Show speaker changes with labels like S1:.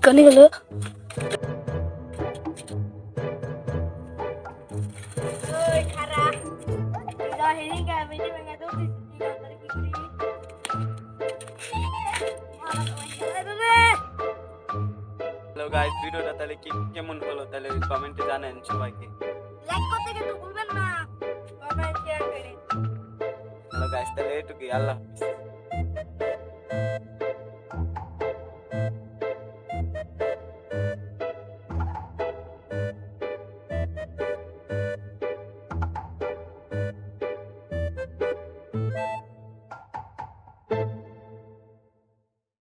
S1: কানে গেল
S2: hello guys, ভিডিওটা তাহলে কেমন হলো তাহলে কমেন্টে জানেন সবাইকে।
S1: লাইক করতে কিন্তু ভুলবেন না, কমেন্ট শেয়ার করে।
S2: হ্যালো গাইস, তাহলে এটুকুই, আল্লাহ হাফেজ।